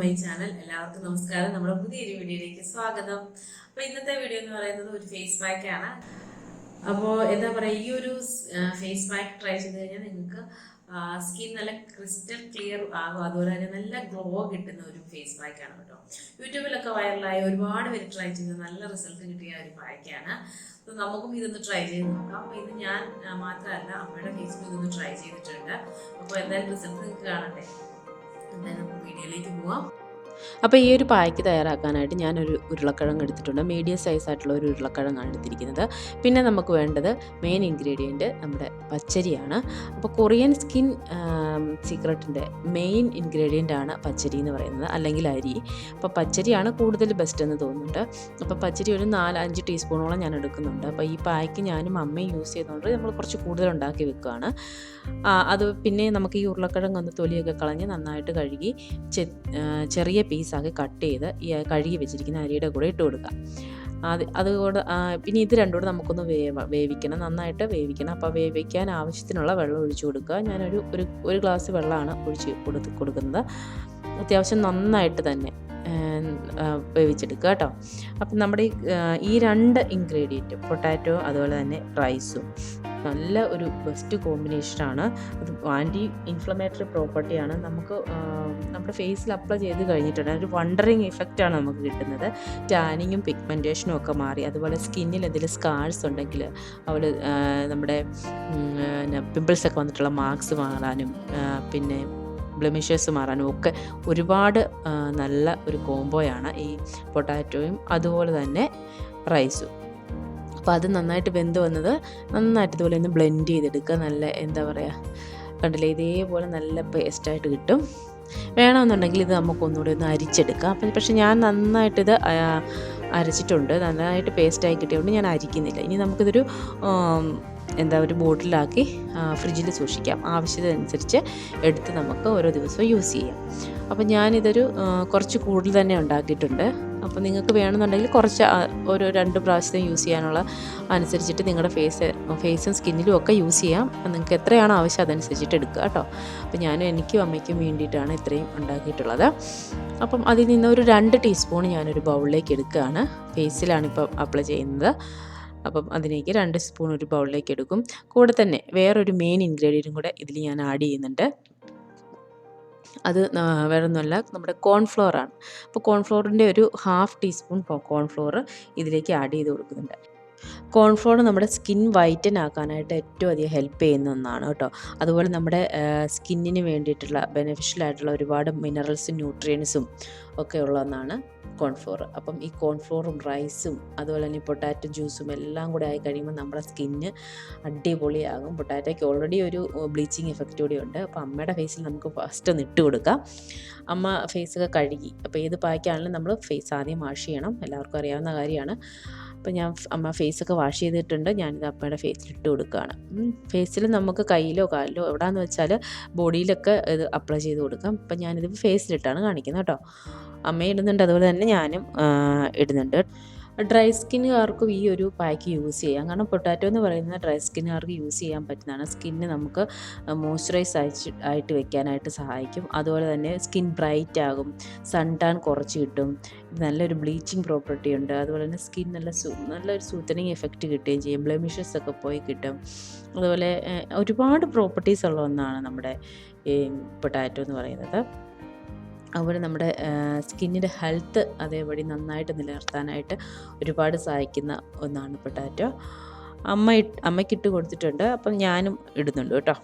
My channel. എല്ലാവർക്കും നമസ്കാരം. നമ്മുടെ പുതിയൊരു വീഡിയോയിലേക്ക് സ്വാഗതം. അപ്പോൾ ഇന്നത്തെ വീഡിയോ എന്ന് പറയുന്നത് ഒരു ഫേസ് പാക്ക് ആണ്. അപ്പോൾ എന്താ പറയുക, ഈ ഒരു ഫേസ് പാക്ക് ട്രൈ ചെയ്ത് കഴിഞ്ഞാൽ നിങ്ങൾക്ക് സ്കിൻ നല്ല ക്രിസ്റ്റൽ ക്ലിയർ ആകും, അതുപോലെ തന്നെ നല്ല ഗ്ലോ കിട്ടുന്ന ഒരു ഫേസ് പാക്കാണ് കേട്ടോ. യൂട്യൂബിലൊക്കെ വൈറലായി ഒരുപാട് പേര് ട്രൈ ചെയ്ത് നല്ല റിസൾട്ട് കിട്ടിയ ഒരു പാക്കാണ്. അപ്പോൾ നമുക്കും ഇതൊന്ന് ട്രൈ ചെയ്ത് നോക്കാം. അപ്പോൾ ഇത് ഞാൻ മാത്രമല്ല, അമ്മയുടെ ഫേസിലും ഇതൊന്ന് ട്രൈ ചെയ്തിട്ടുണ്ട്. അപ്പോൾ എന്തായാലും റിസൾട്ട് നിങ്ങൾക്ക് കാണണ്ടേ. എന്തായാലും നമുക്ക് വീഡിയോയിലേക്ക് പോവാം. അപ്പോൾ ഈ ഒരു പായ്ക്ക് തയ്യാറാക്കാനായിട്ട് ഞാനൊരു ഉരുളക്കിഴങ്ങ് എടുത്തിട്ടുണ്ട്. മീഡിയം സൈസായിട്ടുള്ള ഒരു ഉരുളക്കിഴങ്ങാണ് എടുത്തിരിക്കുന്നത്. പിന്നെ നമുക്ക് വേണ്ടത് മെയിൻ ഇൻഗ്രീഡിയൻറ്റ് നമ്മുടെ പച്ചരിയാണ്. അപ്പോൾ കൊറിയൻ സ്കിൻ സീക്രട്ടിൻ്റെ മെയിൻ ഇൻഗ്രീഡിയൻ്റ് ആണ് പച്ചരി എന്ന് പറയുന്നത്, അല്ലെങ്കിൽ അരി. അപ്പോൾ പച്ചരിയാണ് കൂടുതൽ ബെസ്റ്റ് എന്ന് തോന്നുന്നുണ്ട്. അപ്പോൾ പച്ചരി ഒരു 4-5 ടീസ്പൂണോളം ഞാൻ എടുക്കുന്നുണ്ട്. അപ്പോൾ ഈ പായ്ക്ക് ഞാനും അമ്മയും യൂസ് ചെയ്തുകൊണ്ട് നമ്മൾ കുറച്ച് കൂടുതൽ ഉണ്ടാക്കി വെക്കുകയാണ്. അത് പിന്നെ നമുക്ക് ഈ ഉരുളക്കിഴങ്ങ് ഒന്ന് തൊലിയൊക്കെ കളഞ്ഞ് നന്നായിട്ട് കഴുകി ചെറിയ പീസാക്കി കട്ട് ചെയ്ത് ഈ കഴുകി വെച്ചിരിക്കുന്ന അരിയുടെ കൂടെ ഇട്ട് കൊടുക്കാം. അതുകൂടെ പിന്നെ ഇത് രണ്ടും കൂടെ നമുക്കൊന്ന് വേവിക്കണം, നന്നായിട്ട് വേവിക്കണം. അപ്പോൾ വേവിക്കാൻ ആവശ്യത്തിനുള്ള വെള്ളം ഒഴിച്ചു കൊടുക്കുക. ഞാനൊരു ഒരു ഗ്ലാസ് വെള്ളമാണ് ഒഴിച്ച് കൊടുക്കുന്നത്. അത്യാവശ്യം നന്നായിട്ട് തന്നെ വേവിച്ചെടുക്കുക കേട്ടോ. അപ്പം നമ്മുടെ ഈ 2 ഇൻഗ്രീഡിയൻറ്റ്, പൊട്ടാറ്റോ അതുപോലെ തന്നെ റൈസും, നല്ല ഒരു ബെസ്റ്റ് കോമ്പിനേഷനാണ്. അത് ആൻറ്റി ഇൻഫ്ലമേറ്ററി പ്രോപ്പർട്ടിയാണ്. നമുക്ക് നമ്മുടെ ഫേസിൽ അപ്ലൈ ചെയ്ത് കഴിഞ്ഞിട്ടുണ്ട് ഒരു വണ്ടറിങ് ഇഫക്റ്റാണ് നമുക്ക് കിട്ടുന്നത്. ടാനിങ്ങും പിഗ്മെൻറ്റേഷനും ഒക്കെ മാറി, അതുപോലെ സ്കിന്നിൽ എന്തെങ്കിലും സ്കാർസ് ഉണ്ടെങ്കിൽ അവൾ നമ്മുടെ പിമ്പിൾസൊക്കെ വന്നിട്ടുള്ള മാർക്സ് മാറാനും പിന്നെ ബ്ലെമിഷസ് മാറാനും ഒക്കെ ഒരുപാട് നല്ല ഒരു കോംബോയാണ് ഈ പൊട്ടാറ്റോയും അതുപോലെ തന്നെ റൈസും. അപ്പോൾ അത് നന്നായിട്ട് വെന്ത് വന്നത് നന്നായിട്ട് ഇതുപോലെ ഒന്ന് ബ്ലെൻഡ് ചെയ്തെടുക്കുക. നല്ല എന്താ പറയുക, കണ്ടില്ലേ, ഇതേപോലെ നല്ല പേസ്റ്റായിട്ട് കിട്ടും. വേണമെന്നുണ്ടെങ്കിൽ ഇത് നമുക്കൊന്നുകൂടി ഒന്ന് അരിച്ചെടുക്കാം. പക്ഷേ ഞാൻ നന്നായിട്ടിത് അരച്ചിട്ടുണ്ട്, നന്നായിട്ട് പേസ്റ്റായി കിട്ടിയതുകൊണ്ട് ഞാൻ അരിക്കുന്നില്ല. ഇനി നമുക്കിതൊരു ഒരു ബോട്ടിലാക്കി ഫ്രിഡ്ജിൽ സൂക്ഷിക്കാം. ആവശ്യത്തിനനുസരിച്ച് എടുത്ത് നമുക്ക് ഓരോ ദിവസവും യൂസ് ചെയ്യാം. അപ്പോൾ ഞാനിതൊരു കുറച്ച് കൂടുതൽ തന്നെ ഉണ്ടാക്കിയിട്ടുണ്ട്. അപ്പോൾ നിങ്ങൾക്ക് വേണമെന്നുണ്ടെങ്കിൽ കുറച്ച് ഒരു 2 പ്രാവശ്യത്തെ യൂസ് ചെയ്യാനുള്ള അനുസരിച്ചിട്ട് നിങ്ങളുടെ ഫേസും സ്കിന്നിലും ഒക്കെ യൂസ് ചെയ്യാം. നിങ്ങൾക്ക് എത്രയാണോ ആവശ്യം അതനുസരിച്ചിട്ട് എടുക്കുക കേട്ടോ. അപ്പോൾ ഞാനും എനിക്കും അമ്മയ്ക്കും വേണ്ടിയിട്ടാണ് ഇത്രയും ഉണ്ടാക്കിയിട്ടുള്ളത്. അപ്പം അതിൽ നിന്ന് ഒരു 2 ടീസ്പൂൺ ഞാനൊരു ബൗളിലേക്ക് എടുക്കുകയാണ്. ഫേസിലാണ് ഇപ്പോൾ അപ്ലൈ ചെയ്യുന്നത്. അപ്പം അതിലേക്ക് 2 സ്പൂൺ ഒരു ബൗളിലേക്ക് എടുക്കും. കൂടെ തന്നെ വേറൊരു മെയിൻ ഇൻഗ്രീഡിയൻറ്റും കൂടെ ഇതിൽ ഞാൻ ആഡ് ചെയ്യുന്നുണ്ട്. അത് വേറൊന്നുമല്ല, നമ്മുടെ കോൺഫ്ലോറാണ്. അപ്പോൾ കോൺഫ്ലോറിൻ്റെ ഒരു 1/2 ടീസ്പൂൺ കോൺഫ്ലോർ ഇതിലേക്ക് ആഡ് ചെയ്ത് കൊടുക്കുന്നുണ്ട്. കോൺഫ്ലോർ നമ്മുടെ സ്കിൻ വൈറ്റൻ ആക്കാനായിട്ട് ഏറ്റവും അധികം ഹെൽപ്പ് ചെയ്യുന്ന ഒന്നാണ് കേട്ടോ. അതുപോലെ നമ്മുടെ സ്കിന്നിന് വേണ്ടിയിട്ടുള്ള ബെനിഫിഷ്യലായിട്ടുള്ള ഒരുപാട് മിനറൽസും ന്യൂട്രിയൻസും ഒക്കെ ഉള്ള ഒന്നാണ് കോൺഫ്ലോർ. അപ്പം ഈ കോൺഫ്ലോറും റൈസും അതുപോലെ തന്നെ പൊട്ടാറ്റോ ജ്യൂസും എല്ലാം കൂടെ ആയി കഴിയുമ്പോൾ നമ്മുടെ സ്കിന്ന് അടിപൊളിയാകും. പൊട്ടാറ്റോയ്ക്ക് ഓൾറെഡി ഒരു ബ്ലീച്ചിങ് എഫക്റ്റ് കൂടി ഉണ്ട്. അപ്പോൾ അമ്മയുടെ ഫേസിൽ നമുക്ക് ഫസ്റ്റ് ഒന്ന് ഇട്ട് കൊടുക്കാം. അമ്മ ഫേസൊക്കെ കഴുകി, അപ്പോൾ ഏത് പായ്ക്കാണെങ്കിലും നമ്മൾ ഫേസ് ആദ്യം വാഷ് ചെയ്യണം, എല്ലാവർക്കും അറിയാവുന്ന കാര്യമാണ്. അപ്പോൾ ഞാൻ അമ്മ ഫേസൊക്കെ വാഷ് ചെയ്തിട്ടുണ്ട്. ഞാനിത് അമ്മയുടെ ഫേസിൽ ഇട്ട് കൊടുക്കുകയാണ്. ഫേസിൽ നമുക്ക് കയ്യിലോ കാലിലോ എവിടെയാണെന്ന് വെച്ചാൽ ബോഡിയിലൊക്കെ ഇത് അപ്ലൈ ചെയ്ത് കൊടുക്കാം. അപ്പം ഞാനിത് ഫേസിലിട്ടാണ് കാണിക്കുന്നത് കേട്ടോ. അമ്മ ഇടുന്നുണ്ട്, അതുപോലെ തന്നെ ഞാനും ഇടുന്നുണ്ട്. ഡ്രൈ സ്കിന്നുകാർക്കും ഈ ഒരു പാക്ക് യൂസ് ചെയ്യാം. കാരണം പൊട്ടാറ്റോ എന്ന് പറയുന്നത് ഡ്രൈ സ്കിന്നുകാർക്ക് യൂസ് ചെയ്യാൻ പറ്റുന്നതാണ്. സ്കിന്ന് നമുക്ക് മോയ്സ്ചറൈസ് ആയിട്ട് വെക്കാനായിട്ട് സഹായിക്കും. അതുപോലെ തന്നെ സ്കിൻ ബ്രൈറ്റ് ആകും, സൺ ടാൻ കുറച്ച് കിട്ടും, നല്ലൊരു ബ്ലീച്ചിങ് പ്രോപ്പർട്ടി ഉണ്ട്. അതുപോലെ തന്നെ സ്കിൻ നല്ലൊരു സൂത്തനിങ് എഫക്റ്റ് കിട്ടുകയും ചെയ്യും. ബ്ലെമിഷസ് ഒക്കെ പോയി കിട്ടും. അതുപോലെ ഒരുപാട് പ്രോപ്പർട്ടീസ് ഉള്ള ഒന്നാണ് നമ്മുടെ ഈ പൊട്ടാറ്റോ എന്ന് പറയുന്നത്. അതുപോലെ നമ്മുടെ സ്കിന്നിൻ്റെ ഹെൽത്ത് അതേപടി നന്നായിട്ട് നിലനിർത്താനായിട്ട് ഒരുപാട് സഹായിക്കുന്ന ഒന്നാണ് പൊട്ടാറ്റോ. അമ്മയ്ക്കിട്ട് കൊടുത്തിട്ടുണ്ട്, അപ്പം ഞാനും ഇടുന്നുണ്ട് കേട്ടോ.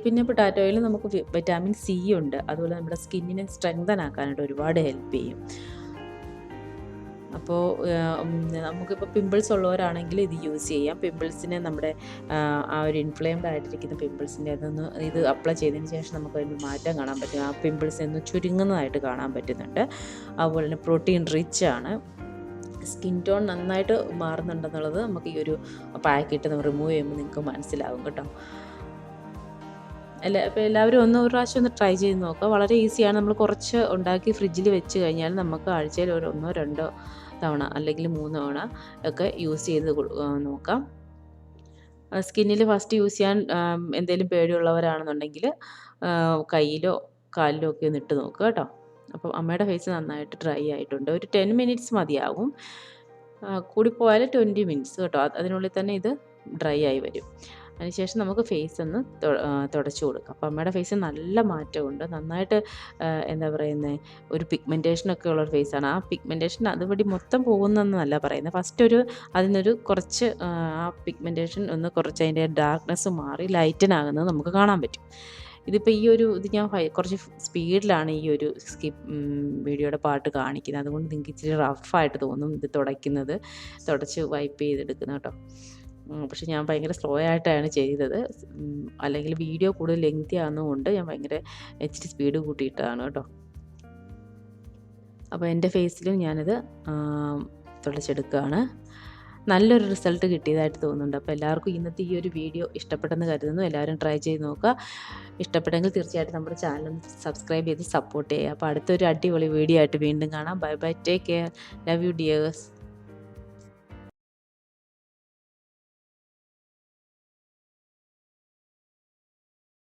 പിന്നെ പൊട്ടാറ്റോയിൽ നമുക്ക് വിറ്റാമിൻ സി ഉണ്ട്. അതുപോലെ നമ്മുടെ സ്കിന്നിനെ സ്ട്രെങ്തൻ ആക്കാനായിട്ട് ഒരുപാട് ഹെൽപ്പ് ചെയ്യും. അപ്പോൾ നമുക്കിപ്പോൾ പിമ്പിൾസ് ഉള്ളവരാണെങ്കിൽ ഇത് യൂസ് ചെയ്യാം. പിമ്പിൾസിനെ നമ്മുടെ ആ ഒരു ഇൻഫ്ലെയിംഡ് ആയിട്ടിരിക്കുന്ന പിമ്പിൾസിൻ്റെ ഇത് അപ്ലൈ ചെയ്തതിന് ശേഷം നമുക്ക് അതിന് മാറ്റം കാണാൻ പറ്റും. ആ പിമ്പിൾസ് ഒന്ന് ചുരുങ്ങുന്നതായിട്ട് കാണാൻ പറ്റുന്നുണ്ട്. അതുപോലെ തന്നെ പ്രോട്ടീൻ റിച്ച് ആണ്. സ്കിൻ ടോൺ നന്നായിട്ട് മാറുന്നുണ്ടെന്നുള്ളത് നമുക്ക് ഈ ഒരു പാക്കറ്റ് റിമൂവ് ചെയ്യുമ്പോൾ നിങ്ങൾക്ക് മനസ്സിലാകും കേട്ടോ. അപ്പോൾ എല്ലാവരും ഒരു പ്രാവശ്യം ഒന്ന് ട്രൈ ചെയ്ത് നോക്കുക. വളരെ ഈസിയാണ്. നമ്മൾ കുറച്ച് ഉണ്ടാക്കി ഫ്രിഡ്ജിൽ വെച്ച് കഴിഞ്ഞാൽ നമുക്ക് ആഴ്ചയിൽ 1-2 തവണ അല്ലെങ്കിൽ 3 തവണ ഒക്കെ യൂസ് ചെയ്ത് നോക്കാം. സ്കിന്നിൽ ഫസ്റ്റ് യൂസ് ചെയ്യാൻ എന്തെങ്കിലും പേടിയുള്ളവരാണെന്നുണ്ടെങ്കിൽ കയ്യിലോ കാലിലോ ഒക്കെ ഒന്ന് ഇട്ട് നോക്കുക കേട്ടോ. അപ്പം അമ്മയുടെ ഫേസ് നന്നായിട്ട് ഡ്രൈ ആയിട്ടുണ്ട്. ഒരു 10 മിനിറ്റ്സ് മതിയാവും, കൂടിപ്പോയാൽ 20 മിനിറ്റ്സ് കേട്ടോ. അതിനുള്ളിൽ തന്നെ ഇത് ഡ്രൈ ആയി വരും. അതിനുശേഷം നമുക്ക് ഫേസ് ഒന്ന് തുടച്ചു കൊടുക്കാം. അപ്പോൾ അമ്മയുടെ ഫേസ് നല്ല മാറ്റമുണ്ട്, നന്നായിട്ട് എന്താ പറയുന്നത്, ഒരു പിഗ്മെൻറ്റേഷനൊക്കെ ഉള്ളൊരു ഫേസാണ്. ആ പിഗ്മെൻറ്റേഷൻ അതുവഴി മൊത്തം പോകുന്നതെന്നല്ല പറയുന്നത്, ഫസ്റ്റ് അതിനൊരു കുറച്ച് ആ പിഗ്മെൻറ്റേഷൻ ഒന്ന് കുറച്ച് അതിൻ്റെ ഡാർക്ക്നെസ് മാറി ലൈറ്റൻ ആകുന്നത് നമുക്ക് കാണാൻ പറ്റും. ഇതിപ്പോൾ ഇത് ഞാൻ കുറച്ച് സ്പീഡിലാണ് ഈ ഒരു വീഡിയോയുടെ പാട്ട് കാണിക്കുന്നത്, അതുകൊണ്ട് നിങ്ങൾക്ക് ഇച്ചിരി റഫായിട്ട് തോന്നും ഇത് തുടച്ച് വൈപ്പ് ചെയ്തെടുക്കുന്നത് കേട്ടോ. പക്ഷെ ഞാൻ ഭയങ്കര സ്ലോ ആയിട്ടാണ് ചെയ്തത്, അല്ലെങ്കിൽ വീഡിയോ കൂടുതൽ ലെങ്തി ആകുന്നതുകൊണ്ട് ഞാൻ ഭയങ്കര ഇച്ചിരി സ്പീഡ് കൂട്ടിയിട്ടതാണ് കേട്ടോ. അപ്പോൾ എൻ്റെ ഫേസിലും ഞാനിത് തുടച്ചെടുക്കുകയാണ്. നല്ലൊരു റിസൾട്ട് കിട്ടിയതായിട്ട് തോന്നുന്നുണ്ട്. അപ്പോൾ എല്ലാവർക്കും ഇന്നത്തെ ഈ ഒരു വീഡിയോ ഇഷ്ടപ്പെട്ടെന്ന് കരുതുന്നു. എല്ലാവരും ട്രൈ ചെയ്ത് നോക്കുക. ഇഷ്ടപ്പെട്ടെങ്കിൽ തീർച്ചയായിട്ടും നമ്മുടെ ചാനൽ സബ്സ്ക്രൈബ് ചെയ്ത് സപ്പോർട്ട് ചെയ്യുക. അപ്പോൾ അടുത്തൊരു അടിപൊളി വീഡിയോ ആയിട്ട് വീണ്ടും കാണാം. Bye bye, take care, love you dears.